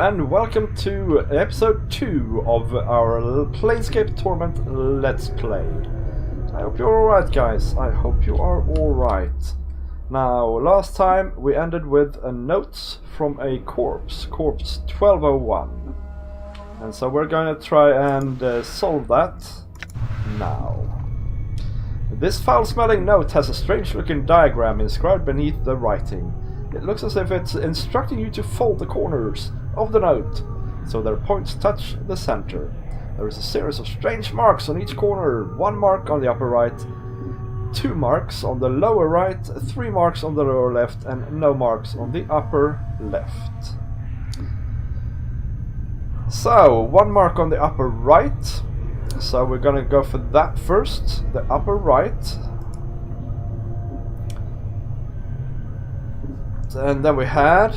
and welcome to episode 2 of our Planescape Torment Let's Play. I hope you're alright, guys. I hope you are alright. Now, last time we ended with a note from a corpse 1201. And so we're going to try and solve that now. This foul-smelling note has a strange-looking diagram inscribed beneath the writing. It looks as if it's instructing you to fold the corners of the note so their points touch the center. There is a series of strange marks on each corner, 1 mark on the upper right, 2 marks on the lower right, 3 marks on the lower left, and no marks on the upper left. So, 1 mark on the upper right, so we're gonna go for that first, the upper right. And then we had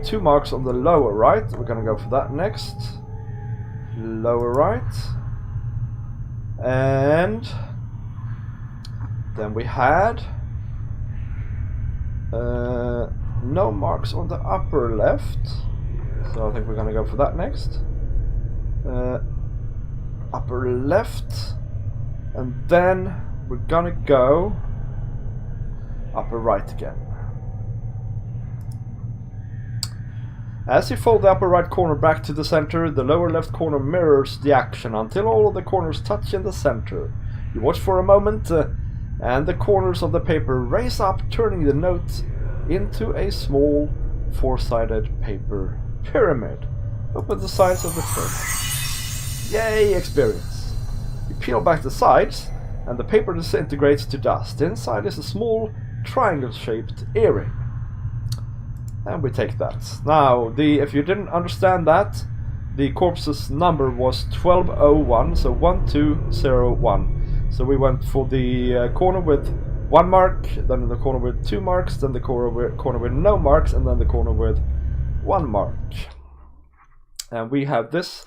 2 marks on the lower right. We're gonna go for that next. Lower right. And then we had no marks on the upper left. So I think we're gonna go for that next. Upper left. And then we're gonna go upper right again. As you fold the upper right corner back to the center, the lower left corner mirrors the action until all of the corners touch in the center. You watch for a moment, and the corners of the paper raise up, turning the note into a small 4-sided paper pyramid, about the size of the furnace. Yay, experience! You peel back the sides, and the paper disintegrates to dust. Inside is a small triangle-shaped earring. And we take that. Now, if you didn't understand that, the corpse's number was 1201, so 1201. So we went for the corner with 1 mark, then the corner with 2 marks, then the corner with no marks, and then the corner with 1 mark. And we have this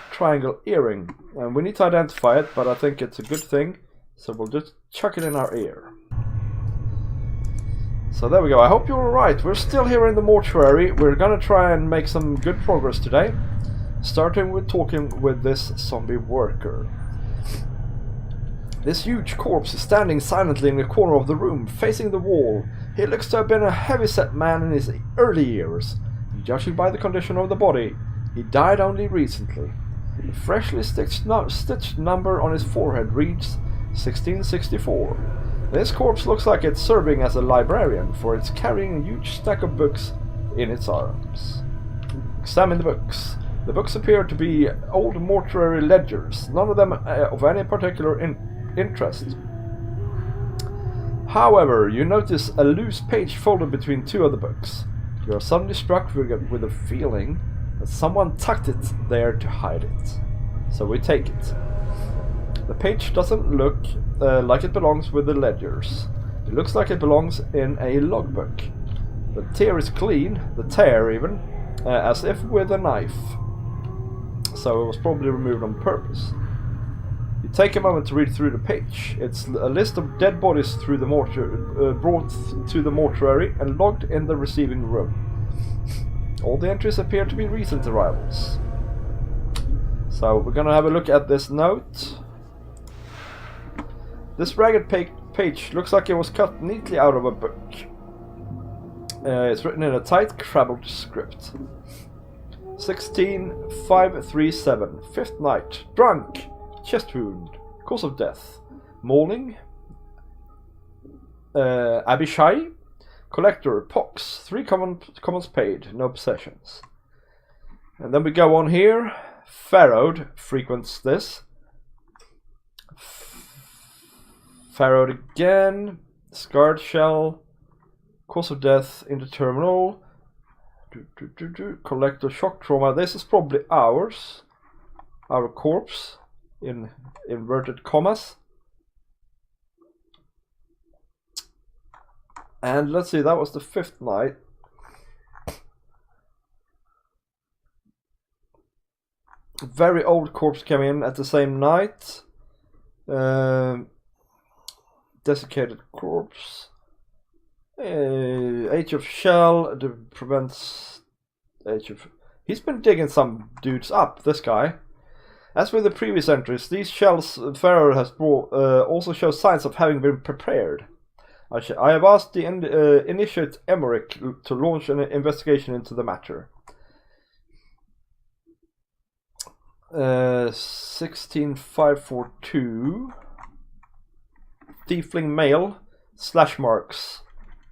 triangle earring. And we need to identify it, but I think it's a good thing, so we'll just chuck it in our ear. So there we go. I hope you're alright. We're still here in the mortuary. We're gonna try and make some good progress today. Starting with talking with this zombie worker. This huge corpse is standing silently in the corner of the room, facing the wall. He looks to have been a heavy-set man in his early years. Judging by the condition of the body, he died only recently. The freshly stitched number on his forehead reads 1664. This corpse looks like it's serving as a librarian, for it's carrying a huge stack of books in its arms. Examine the books. The books appear to be old mortuary ledgers, none of them of any particular interest. However, you notice a loose page folded between 2 of the books. You are suddenly struck with a feeling that someone tucked it there to hide it. So we take it. The page doesn't look like it belongs with the ledgers. It looks like it belongs in a logbook. The tear is clean, the tear even, as if with a knife. So it was probably removed on purpose. You take a moment to read through the page. It's a list of dead bodies through the brought to the mortuary and logged in the receiving room. All the entries appear to be recent arrivals. So we're gonna have a look at this note. This ragged page looks like it was cut neatly out of a book. It's written in a tight, crabbled script. 16537, 5th night, drunk, chest wound, cause of death, mauling, Abishai, collector, pox, 3 commons paid, no possessions. And then we go on here. Pharaoh frequents this. Pharaoh again, scarred shell, cause of death indeterminate, collector shock trauma. This is probably ours, our corpse, in inverted commas. And let's see, that was the 5th night. Very old corpse came in at the same night. Desiccated corpse. Age of Shell prevents He's been digging some dudes up, this guy. As with the previous entries, these shells Pharaoh has brought also show signs of having been prepared. I have asked the initiate Emmerich to launch an investigation into the matter. 16542 Tiefling male / marks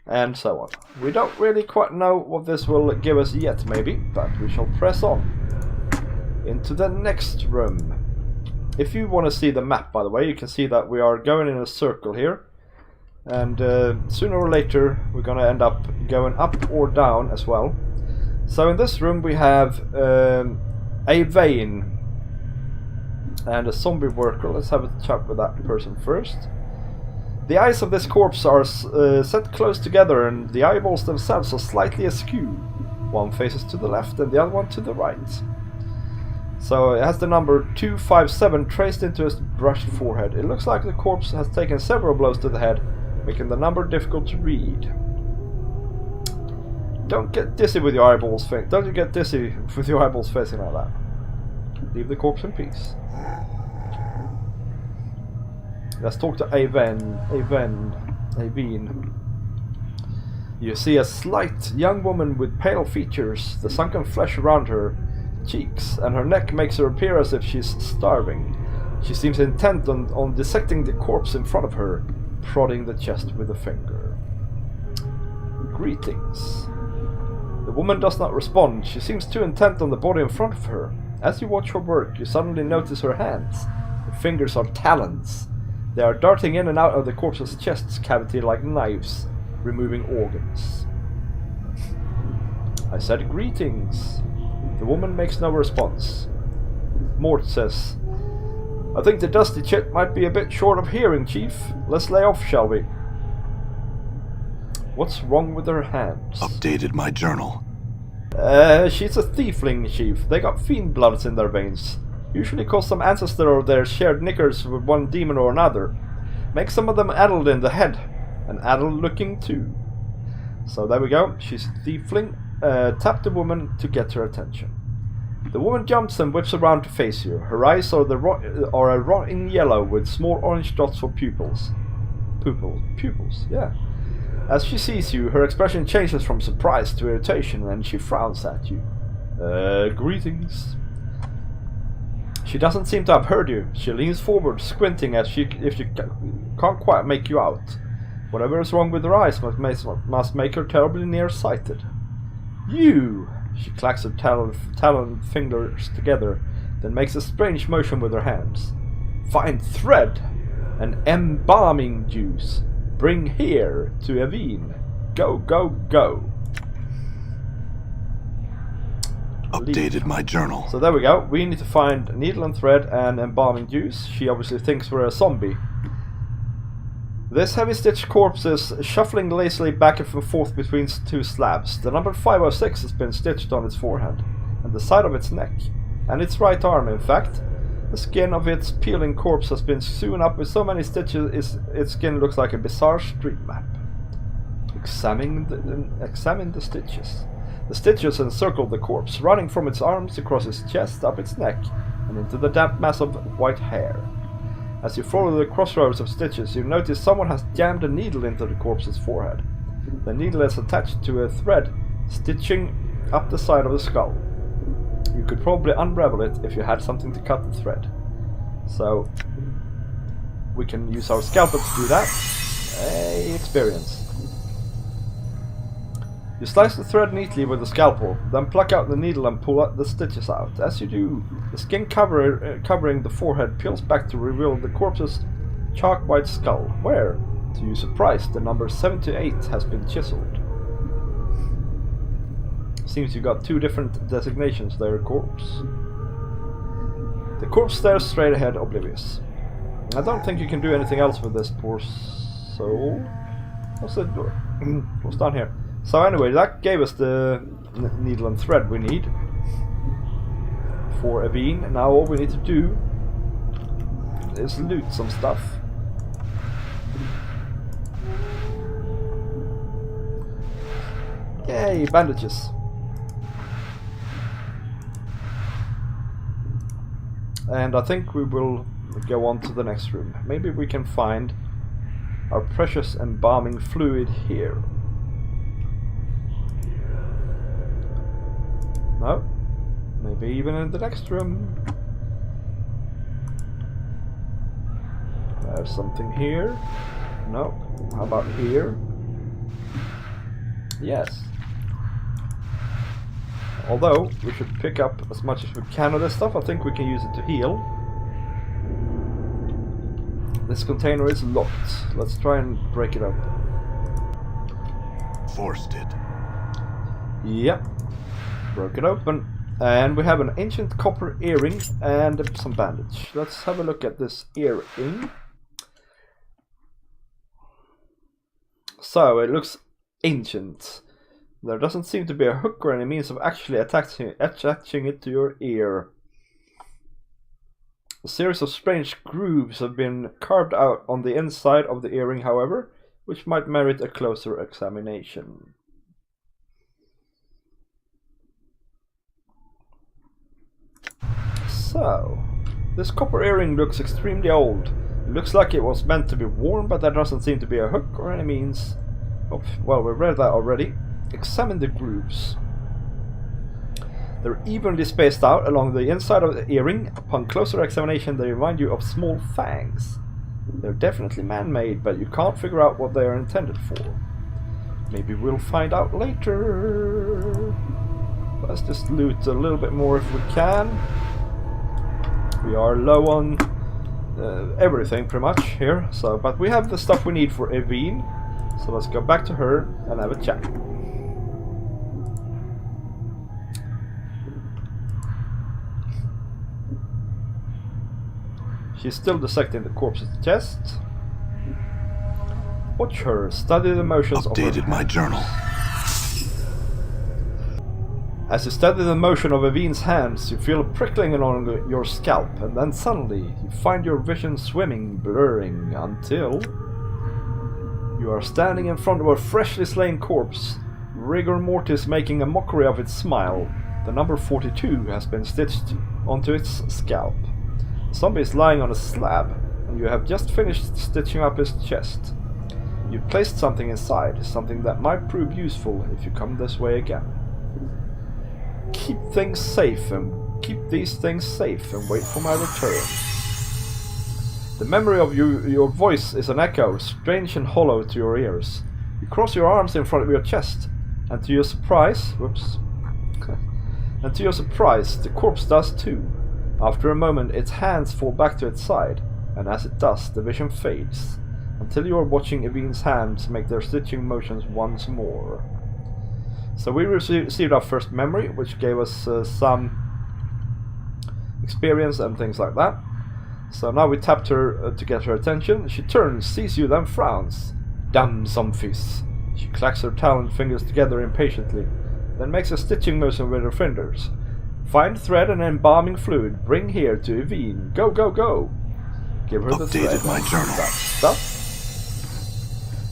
and so on. We don't really quite know what this will give us yet, maybe, but we shall press on into the next room. If you want to see the map, by the way, you can see that we are going in a circle here, and sooner or later we're gonna end up going up or down as well. So in this room we have Avene and a zombie worker. Let's have a chat with that person first. The eyes of this corpse are set close together, and the eyeballs themselves are slightly askew. One faces to the left and the other one to the right. So it has the number 257 traced into his brushed forehead. It looks like the corpse has taken several blows to the head, making the number difficult to read. Don't get dizzy with your eyeballs. Don't you get dizzy with your eyeballs facing like that. Leave the corpse in peace. Let's talk to Avene. You see a slight young woman with pale features, the sunken flesh around her cheeks, and her neck makes her appear as if she's starving. She seems intent on dissecting the corpse in front of her, prodding the chest with a finger. Greetings. The woman does not respond. She seems too intent on the body in front of her. As you watch her work, you suddenly notice her hands. Her fingers are talons. They are darting in and out of the corpse's chest cavity like knives, removing organs. I said greetings. The woman makes no response. Mort says, I think the dusty chit might be a bit short of hearing, Chief. Let's lay off, shall we? What's wrong with her hands? Updated my journal. She's a tiefling, Chief. They got fiend bloods in their veins. Usually cause some ancestor of theirs shared knickers with one demon or another. Make some of them addled in the head. And addled looking too. So there we go. She's a tiefling. Tap the woman to get her attention. The woman jumps and whips around to face you. Her eyes are a rotting yellow with small orange dots for pupils. Pupils, yeah. As she sees you, her expression changes from surprise to irritation, and she frowns at you. Greetings. She doesn't seem to have heard you. She leans forward, squinting as if she can't quite make you out. Whatever is wrong with her eyes must make her terribly nearsighted. You! She clacks her talon fingers together, then makes a strange motion with her hands. Find thread! An embalming juice. Bring here to Avene. Go, go, go. Updated my journal. So there we go. We need to find needle and thread and embalming juice. She obviously thinks we're a zombie. This heavy stitched corpse is shuffling lazily back and forth between two slabs. The number 506 has been stitched on its forehead, and the side of its neck, and its right arm, in fact. The skin of its peeling corpse has been sewn up with so many stitches its skin looks like a bizarre street map. Examine the stitches. The stitches encircle the corpse, running from its arms across its chest, up its neck, and into the damp mass of white hair. As you follow the crossroads of stitches, you notice someone has jammed a needle into the corpse's forehead. The needle is attached to a thread, stitching up the side of the skull. You could probably unravel it if you had something to cut the thread. So, we can use our scalpel to do that. Experience. You slice the thread neatly with the scalpel, then pluck out the needle and pull the stitches out. As you do, the skin covering the forehead peels back to reveal the corpse's chalk-white skull, where, to your surprise, the number 78 has been chiseled. Seems you got two different designations there, corpse. The corpse stares straight ahead, oblivious. I don't think you can do anything else with this poor soul. What's it do? What's down here? So anyway, that gave us the needle and thread we need for Avene. Now all we need to do is loot some stuff. Yay, bandages. And I think we will go on to the next room. Maybe we can find our precious embalming fluid here. No. Maybe even in the next room. There's something here. No. How about here? Yes. Although, we should pick up as much as we can of this stuff. I think we can use it to heal. This container is locked. Let's try and break it open. Forced it. Yep. Broke it open. And we have an ancient copper earring and some bandage. Let's have a look at this earring. So, it looks ancient. There doesn't seem to be a hook or any means of actually attaching it to your ear. A series of strange grooves have been carved out on the inside of the earring, however, which might merit a closer examination. So, this copper earring looks extremely old. It looks like it was meant to be worn, but there doesn't seem to be a hook or any means of... Well, we read that already. Examine the grooves. They're evenly spaced out along the inside of the earring. Upon closer examination, they remind you of small fangs. They're definitely man-made, but you can't figure out what they are intended for. Maybe we'll find out later. Let's just loot a little bit more if we can. We are low on everything pretty much here, so but we have the stuff we need for Avene. So let's go back to her and have a chat. She's still dissecting the corpse's chest. Watch her, study the motions of her Updated my journal. As you study the motion of Avene's hands, you feel a prickling along your scalp, and then suddenly you find your vision swimming, blurring, until you are standing in front of a freshly slain corpse, rigor mortis making a mockery of its smile. The number 42 has been stitched onto its scalp. The zombie is lying on a slab, and you have just finished stitching up his chest. You've placed something inside, something that might prove useful if you come this way again. Keep these things safe and wait for my return. The memory of your voice is an echo, strange and hollow to your ears. You cross your arms in front of your chest, and to your surprise, and to your surprise, the corpse does too. After a moment, its hands fall back to its side, and as it does, the vision fades, until you are watching Avene's hands make their stitching motions once more. So we received our first memory, which gave us some experience and things like that. So now we tapped her to get her attention. She turns, sees you, then frowns. Damn zombies. She clacks her talon fingers together impatiently, then makes a stitching motion with her fingers. Find thread and embalming fluid. Bring here to Avene. Go, go, go. Give her the thread. Updated my journal. Stuff.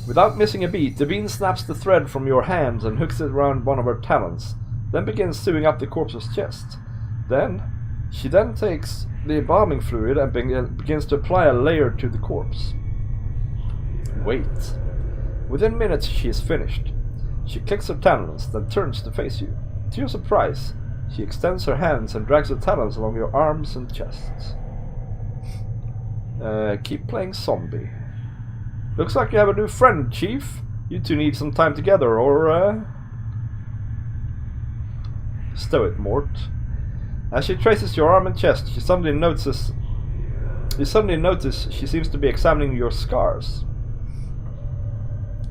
Without missing a beat, Avene snaps the thread from your hands and hooks it around one of her talons, then begins sewing up the corpse's chest. She then takes the embalming fluid and begins to apply a layer to the corpse. Wait. Within minutes she is finished. She clicks her talons, then turns to face you. To your surprise, she extends her hands and drags her talons along your arms and chests. Keep playing zombie. Looks like you have a new friend, Chief. You two need some time together, or stow it, Mort. As she traces your arm and chest, you suddenly notice she seems to be examining your scars.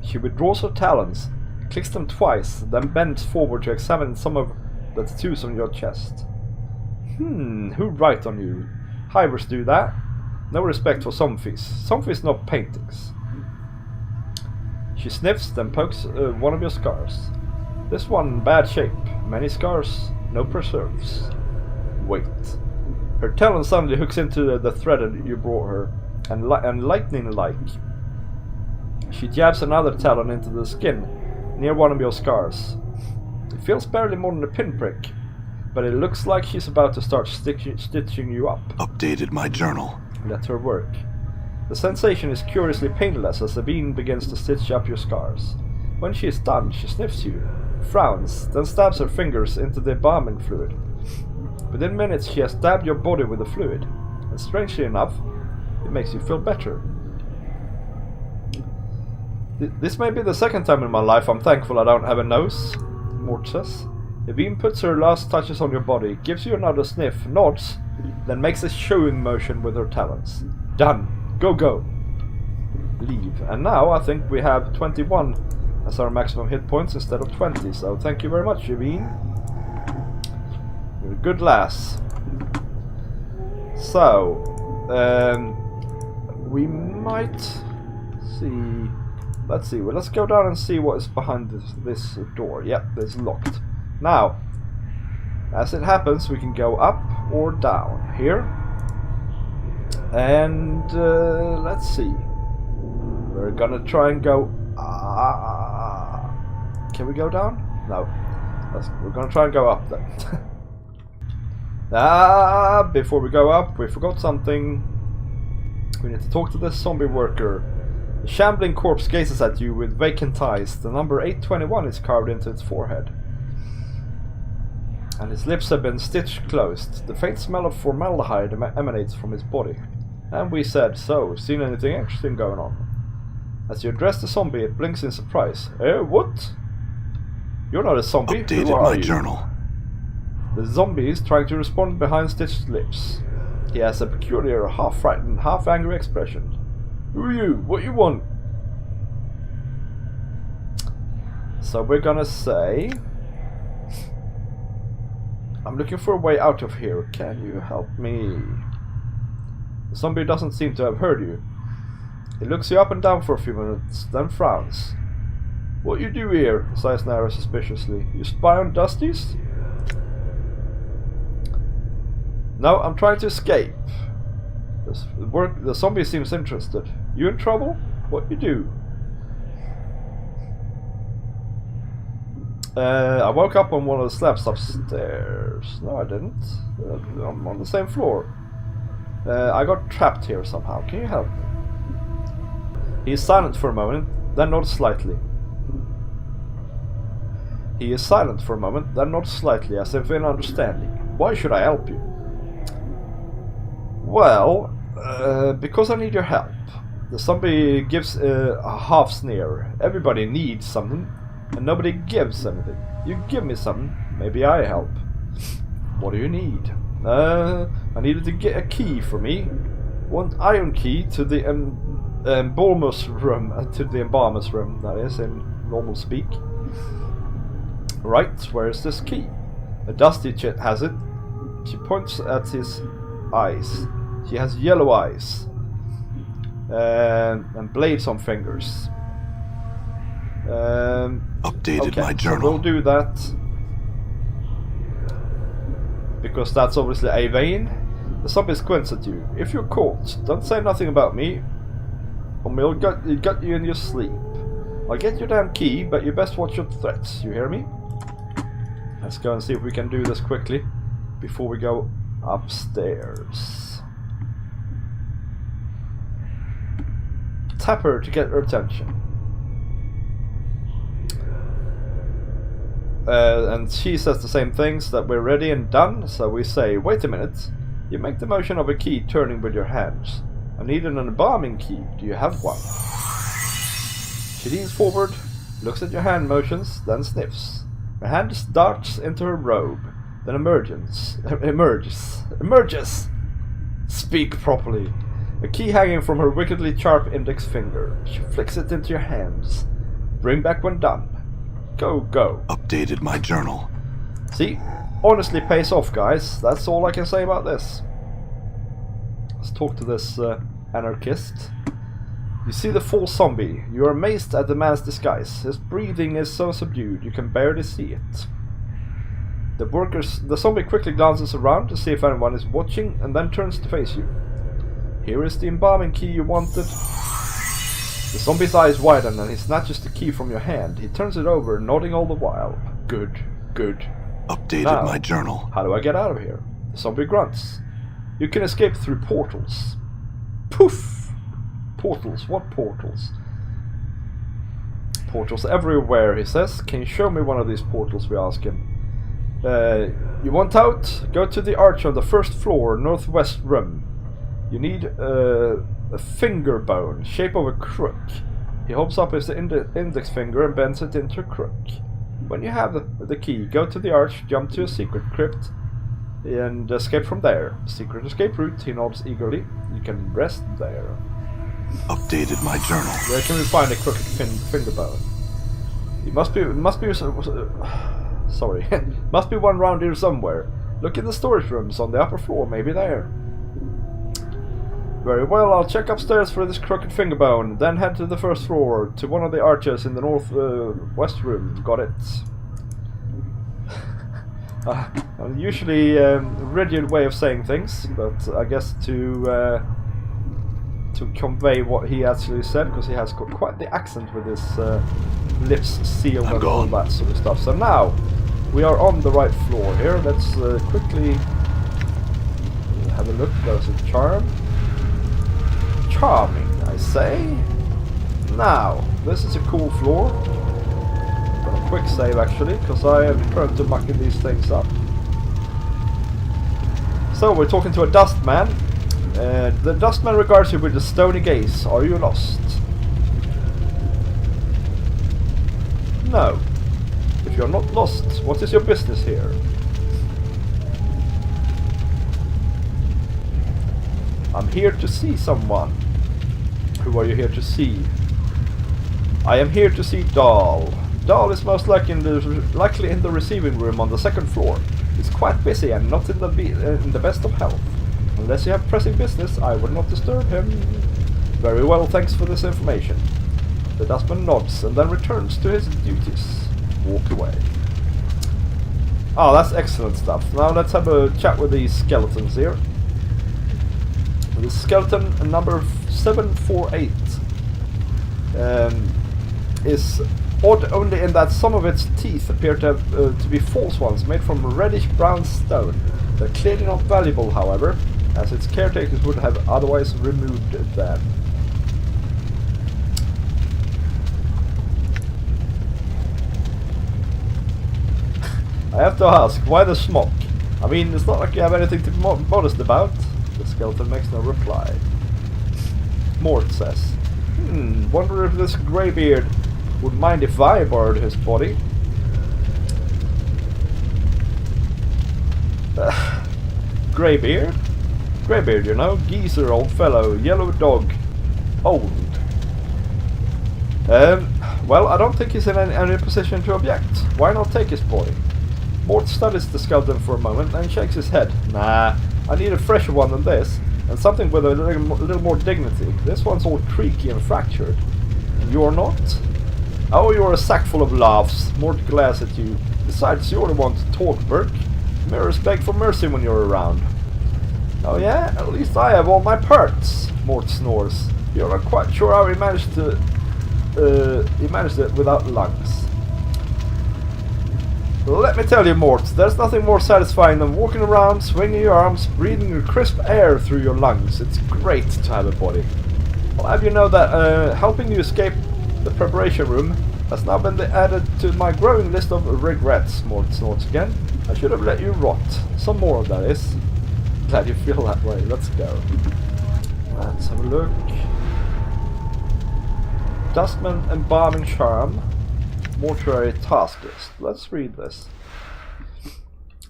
She withdraws her talons, clicks them twice, then bends forward to examine some of the tattoos on your chest. Who write on you? Hivers do that. No respect for zombies. Zombies, not paintings. She sniffs, then pokes one of your scars. This one in bad shape. Many scars, no preserves. Wait. Her talon suddenly hooks into the thread you brought her, and lightning-like. She jabs another talon into the skin, near one of your scars. It feels barely more than a pinprick, but it looks like she's about to start stitching you up. Updated my journal. Let her work. The sensation is curiously painless as Avene begins to stitch up your scars. When she is done, she sniffs you, frowns, then stabs her fingers into the embalming fluid. Within minutes, she has dabbed your body with the fluid, and strangely enough, it makes you feel better. This may be the second time in my life I'm thankful I don't have a nose, Mort says. Avene puts her last touches on your body, gives you another sniff, nods, then makes a showing motion with her talons. Done. Go, go. Leave. And now I think we have 21 as our maximum hit points instead of 20, so thank you very much, Avene. You're a good lass. So, we might see... Let's see, well, let's go down and see what is behind this door. Yep, it's locked. Now, as it happens, we can go up or down here. And let's see. We're gonna try and go... can we go down? No. We're gonna try and go up then. Before we go up, we forgot something. We need to talk to this zombie worker. The shambling corpse gazes at you with vacant eyes. The number 821 is carved into its forehead. And his lips have been stitched closed. The faint smell of formaldehyde emanates from his body. And we said, so, seen anything interesting going on? As you address the zombie, it blinks in surprise. What? You're not a zombie. Updated Who are my you? journal. The zombie is trying to respond behind stitched lips. He has a peculiar, half-frightened, half-angry expression. Who are you? What you want? So we're gonna say... I'm looking for a way out of here. Can you help me? The zombie doesn't seem to have heard you. He looks you up and down for a few minutes, then frowns. What you do here? Sighs Nara suspiciously. You spy on Dusties? No, I'm trying to escape. The zombie seems interested. You in trouble? What you do? I woke up on one of the slabs upstairs. No, I didn't. I'm on the same floor. I got trapped here somehow. Can you help me? He is silent for a moment, then nods slightly. He is silent for a moment, then nods slightly, as if in understanding. Why should I help you? Well, because I need your help. The zombie gives a half sneer. Everybody needs something, and nobody gives anything. You give me something, maybe I help. What do you need? I needed to get a key for me. One iron key to the embalmer's room, that is, in normal speak. Right, where is this key? A dusty chit has it. She points at his eyes. She has yellow eyes. And blades on fingers. Updated okay, my journal. So we'll do that. Because that's obviously Avene. The zombie squints at you. If you're caught, don't say nothing about me. Or we'll gut you in your sleep. I'll get your damn key, but you best watch your threats. You hear me? Let's go and see if we can do this quickly before we go upstairs. Tap her to get her attention. And she says the same things, that we're ready and done, so we say, wait a minute. You make the motion of a key turning with your hands. I need an embalming key. Do you have one? She leans forward, looks at your hand motions, then sniffs. Her hand darts into her robe, then emerges. Speak properly. A key hanging from her wickedly sharp index finger. She flicks it into your hands. Bring back when done. Go, go. Updated my journal. See? Honestly pays off, guys. That's all I can say about this. Let's talk to this anarchist. You see the full zombie. You are amazed at the man's disguise. His breathing is so subdued you can barely see it. The zombie quickly glances around to see if anyone is watching and then turns to face you. Here is the embalming key you wanted. The zombie's eyes widen and he snatches the key from your hand. He turns it over, nodding all the while. Good, good. Updated Now, my journal. how do I get out of here? The zombie grunts. You can escape through portals. Poof! Portals, what portals? Portals everywhere, he says. Can you show me one of these portals, we ask him. You want out? Go to the arch on the first floor, northwest room. You need a finger bone, shape of a crook. He holds up his index finger and bends it into a crook. When you have the key, go to the arch, jump to a secret crypt, and escape from there. Secret escape route, he nods eagerly. You can rest there. Updated my journal. Where can we find a crooked finger bone? It must be sorry, must be one round here somewhere. Look in the storage rooms on the upper floor, maybe there. Very well, I'll check upstairs for this crooked finger bone, then head to the first floor, to one of the arches in the northwest room. Got it. Usually rigid way of saying things, but I guess to convey what he actually said, because he has got quite the accent with his lips sealed and all that sort of stuff. So now, we are on the right floor here. Let's quickly have a look. There's a charm. Charming, I say. Now, this is a cool floor. Got a quick save actually, because I am prone to mucking these things up. So, we're talking to a Dustman. The Dustman regards you with a stony gaze. Are you lost? No. If you're not lost, what is your business here? I'm here to see someone. Who are you here to see? I am here to see Dahl. Dahl is most likely in the receiving room on the second floor. He's quite busy and not in the best of health. Unless you have pressing business, I will not disturb him. Very well, thanks for this information. The Dustman nods and then returns to his duties. Walk away. Oh, that's excellent stuff. Now let's have a chat with these skeletons here. The skeleton number 748 is odd only in that some of its teeth appear to be false ones made from reddish brown stone. They're clearly not valuable, however, as its caretakers would have otherwise removed them. I have to ask, why the smock? I mean, it's not like you have anything to be modest about. The skeleton makes no reply. Mort says, wonder if this greybeard would mind if I borrowed his body. Greybeard? Greybeard, you know, geezer, old fellow, yellow dog, old. Well, I don't think he's in any position to object. Why not take his body? Mort studies the skeleton for a moment and shakes his head. Nah, I need a fresher one than this, and something with a little more dignity. This one's all creaky and fractured. You're not? Oh, you're a sack full of laughs. Mort glares at you. Besides, you're the one to talk, Burke. Mirrors beg for mercy when you're around. Oh yeah? At least I have all my parts, Mort snores. You're not quite sure how he managed it without lungs. Let me tell you, Mort, there's nothing more satisfying than walking around, swinging your arms, breathing the crisp air through your lungs. It's great to have a body. I'll have you know that helping you escape the preparation room has now been added to my growing list of regrets, Mort snorts again. I should have let you rot. Some more of that is. Glad you feel that way. Let's go. Let's have a look. Dustmen embalming charm. Mortuary task list. Let's read this.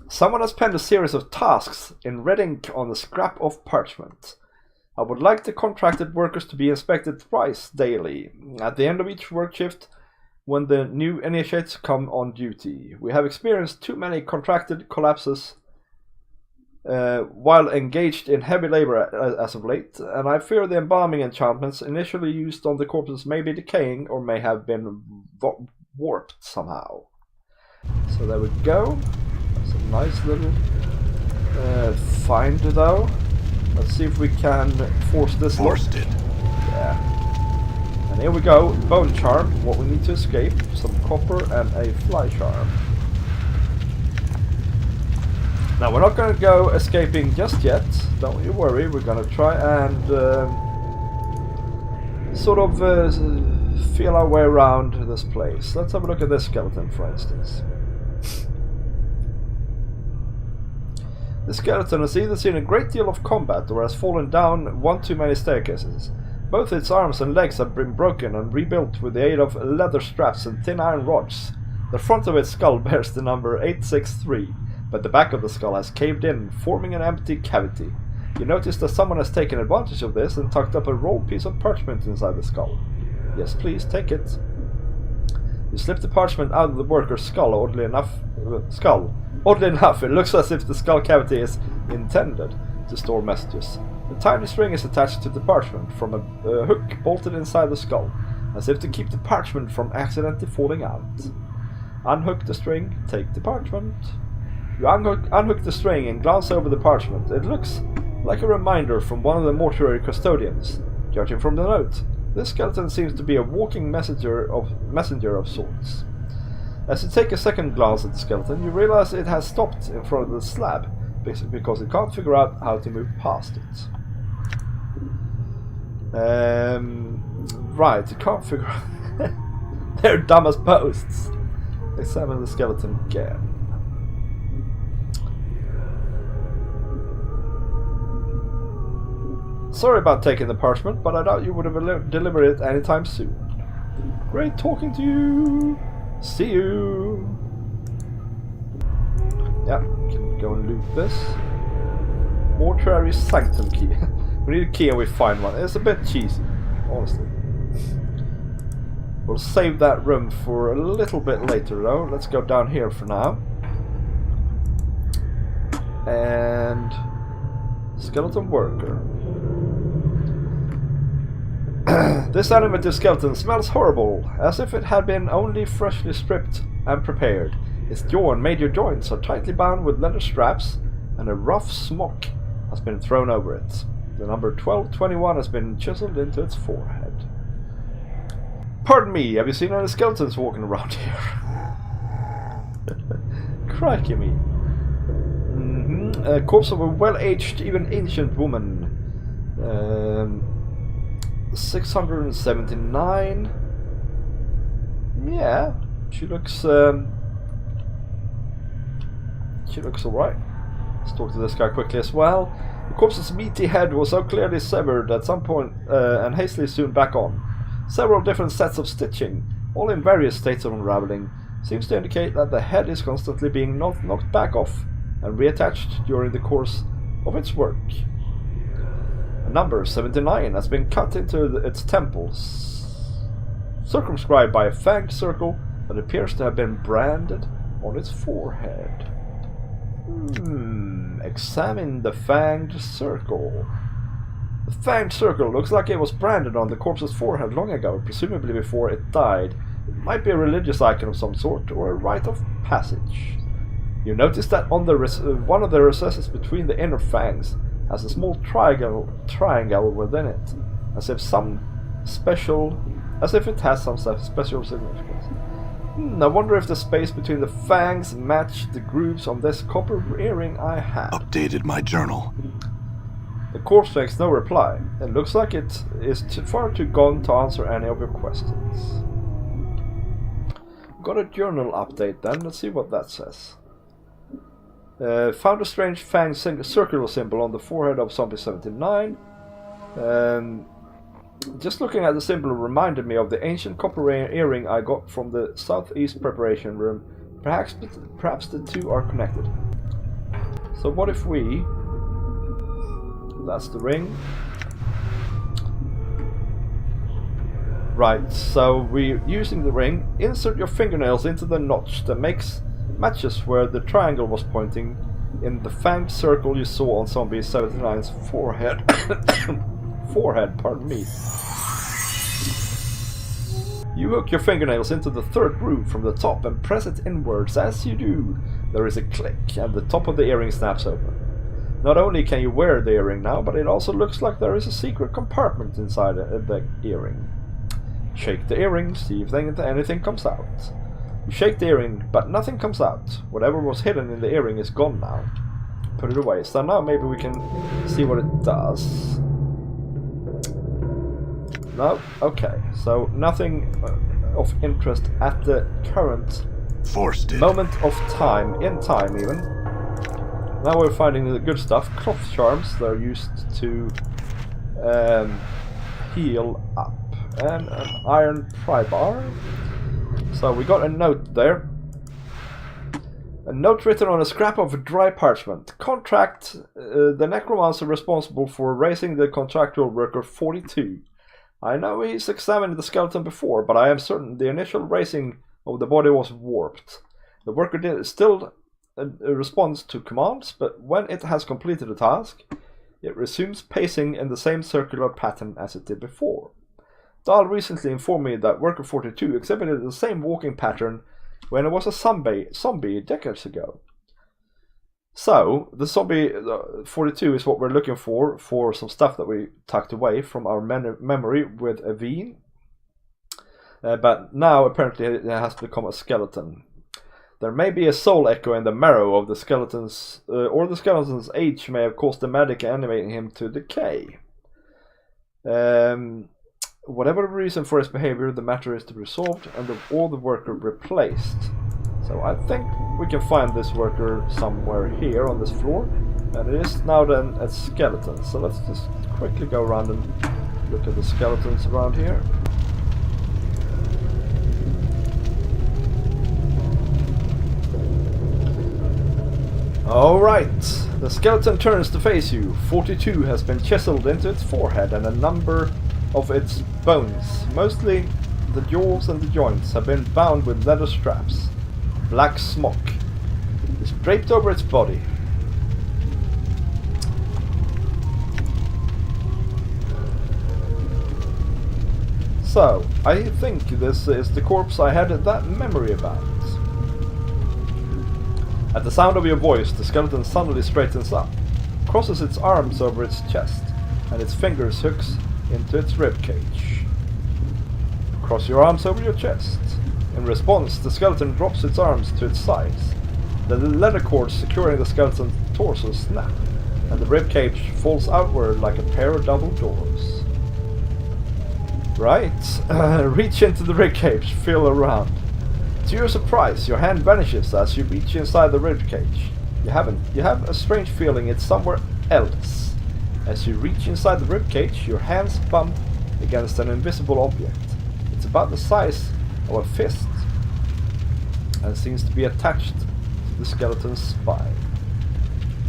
Someone has penned a series of tasks in red ink on a scrap of parchment. I would like the contracted workers to be inspected twice daily, at the end of each work shift when the new initiates come on duty. We have experienced too many contracted collapses while engaged in heavy labor as of late, and I fear the embalming enchantments initially used on the corpses may be decaying or may have been warped somehow. So there we go. That's a nice little find though. Let's see if we can force this. Forced it. Yeah. And here we go. Bone charm. What we need to escape. Some copper and a fly charm. Now we're not going to go escaping just yet, don't you worry, we're going to try and sort of feel our way around this place. Let's have a look at this skeleton, for instance. The skeleton has either seen a great deal of combat or has fallen down one too many staircases. Both its arms and legs have been broken and rebuilt with the aid of leather straps and thin iron rods. The front of its skull bears the number 863, but the back of the skull has caved in, forming an empty cavity. You notice that someone has taken advantage of this and tucked up a rolled piece of parchment inside the skull. Yes, please, take it. You slip the parchment out of the worker's skull, oddly enough, it looks as if the skull cavity is intended to store messages. A tiny string is attached to the parchment from a hook bolted inside the skull, as if to keep the parchment from accidentally falling out. Unhook the string, take the parchment. You unhook the string and glance over the parchment. It looks like a reminder from one of the mortuary custodians. Judging from the note, this skeleton seems to be a walking messenger of sorts. As you take a second glance at the skeleton, you realize it has stopped in front of the slab, because it can't figure out how to move past it. Right, you can't figure out... They're dumb as posts. Examine the skeleton again. Sorry about taking the parchment, but I doubt you would have delivered it anytime soon. Great talking to you. See you. Yeah, can go and loot this. Mortuary sanctum key. We need a key and we find one. It's a bit cheesy, honestly. We'll save that room for a little bit later though. Let's go down here for now. And skeleton worker. This animated skeleton smells horrible, as if it had been only freshly stripped and prepared. Its jaw and major joints are tightly bound with leather straps, and a rough smock has been thrown over it. The number 1221 has been chiseled into its forehead. Pardon me, have you seen any skeletons walking around here? Crikey me. A corpse of a well-aged, even ancient woman. 679. Yeah, she looks alright. Let's talk to this guy quickly as well. The corpse's meaty head was so clearly severed at some point and hastily sewn back on. Several different sets of stitching, all in various states of unraveling, seems to indicate that the head is constantly being knocked back off and reattached during the course of its work. A number 79 has been cut into its temples, circumscribed by a fanged circle that appears to have been branded on its forehead. Examine the fanged circle. The fanged circle looks like it was branded on the corpse's forehead long ago, presumably before it died. It might be a religious icon of some sort, or a rite of passage. You notice that on the one of the recesses between the inner fangs has a small triangle within it, as if it has some special significance. I wonder if the space between the fangs match the grooves on this copper earring I have. Updated my journal. The corpse makes no reply. It looks like it is far too gone to answer any of your questions. Got a journal update then, let's see what that says. Found a strange fang circular symbol on the forehead of Zombie 79. Just looking at the symbol reminded me of the ancient copper earring I got from the southeast preparation room. Perhaps the two are connected. So what if we... That's the ring. Right, so we're using the ring. Insert your fingernails into the notch that matches where the triangle was pointing in the fanged circle you saw on Zombie 79's forehead. Pardon me. You hook your fingernails into the third groove from the top and press it inwards. As you do, there is a click and the top of the earring snaps open. Not only can you wear the earring now, but it also looks like there is a secret compartment inside the earring. Shake the earring, see if anything comes out. You shake the earring, but nothing comes out. Whatever was hidden in the earring is gone now. put it away. So now maybe we can see what it does. No? Okay. So nothing of interest at the current moment of time, in time even. Now we're finding the good stuff. Cloth charms, they're used to heal up. And an iron pry-bar. So we got a note there. A note written on a scrap of dry parchment. Contract the necromancer responsible for raising the contractual worker 42. I know he's examined the skeleton before, but I am certain the initial raising of the body was warped. The worker still responds to commands, but when it has completed the task, it resumes pacing in the same circular pattern as it did before. Dahl recently informed me that Worker 42 exhibited the same walking pattern when it was a zombie decades ago. So, the zombie 42 is what we're looking for some stuff that we tucked away from our memory with Avene. But now apparently it has become a skeleton. There may be a soul echo in the marrow of the skeletons, or the skeleton's age may have caused the magic animating him to decay. Whatever the reason for his behavior, the matter is to be resolved and all the worker replaced. So I think we can find this worker somewhere here on this floor. And it is now then a skeleton. So let's just quickly go around and look at the skeletons around here. Alright, the skeleton turns to face you. 42 has been chiseled into its forehead and a number of its bones, mostly the jaws and the joints, have been bound with leather straps. Black smock is draped over its body. So, I think this is the corpse I had that memory about. At the sound of your voice, the skeleton suddenly straightens up, crosses its arms over its chest, and its fingers hooks into its ribcage. Cross your arms over your chest. In response, the skeleton drops its arms to its sides. The leather cords securing the skeleton's torso snap, and the ribcage falls outward like a pair of double doors. Right, reach into the ribcage, feel around. To your surprise, your hand vanishes as you reach inside the ribcage. You have a strange feeling it's somewhere else. As you reach inside the ribcage, your hands bump against an invisible object. It's about the size of a fist and seems to be attached to the skeleton's spine.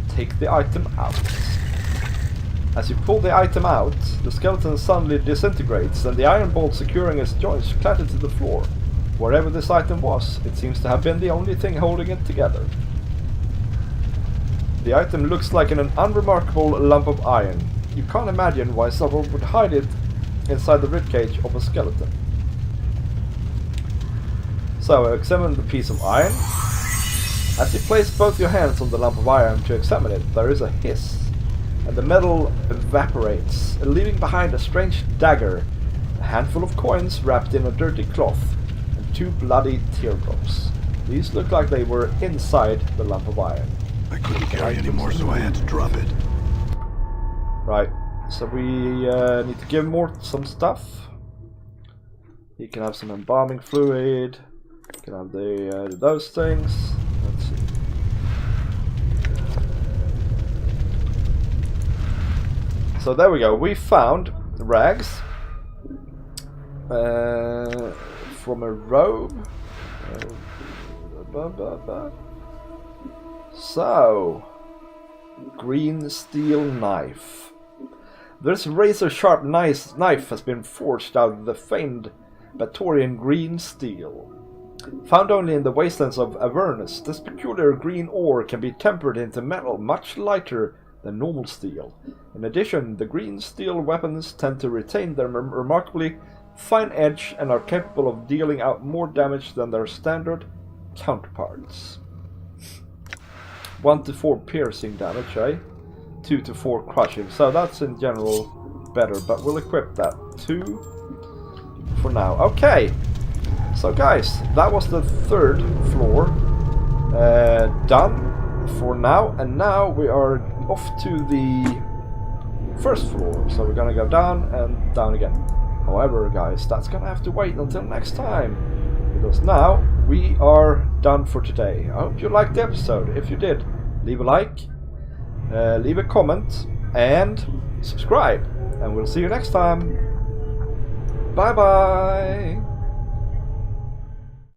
Take the item out. As you pull the item out, the skeleton suddenly disintegrates and the iron bolt securing its joints clatter to the floor. Wherever this item was, it seems to have been the only thing holding it together. The item looks like an unremarkable lump of iron. You can't imagine why someone would hide it inside the ribcage of a skeleton. So examine the piece of iron. As you place both your hands on the lump of iron to examine it, there is a hiss, and the metal evaporates, leaving behind a strange dagger, a handful of coins wrapped in a dirty cloth, and 2 bloody teardrops. These look like they were inside the lump of iron. I couldn't carry anymore, so I had to drop it. Right, so we need to give Mort some stuff. He can have some embalming fluid. He can have those things. Let's see. So there we go. We found rags from a robe. So, green steel knife. This razor-sharp knife has been forged out of the famed Batorian green steel. Found only in the wastelands of Avernus, this peculiar green ore can be tempered into metal much lighter than normal steel. In addition, the green steel weapons tend to retain their remarkably fine edge and are capable of dealing out more damage than their standard counterparts. 1 to 4 piercing damage, eh? 2 to 4 crushing. So that's in general better, but we'll equip that 2 for now. Okay, so guys, that was the 3rd floor done. for now. And now we are off to the first floor, so we're gonna go down and down again. However, guys, that's gonna have to wait until next time, because now we are done for today. I hope you liked the episode. If you did, leave a like, leave a comment, and subscribe. And we'll see you next time. Bye bye.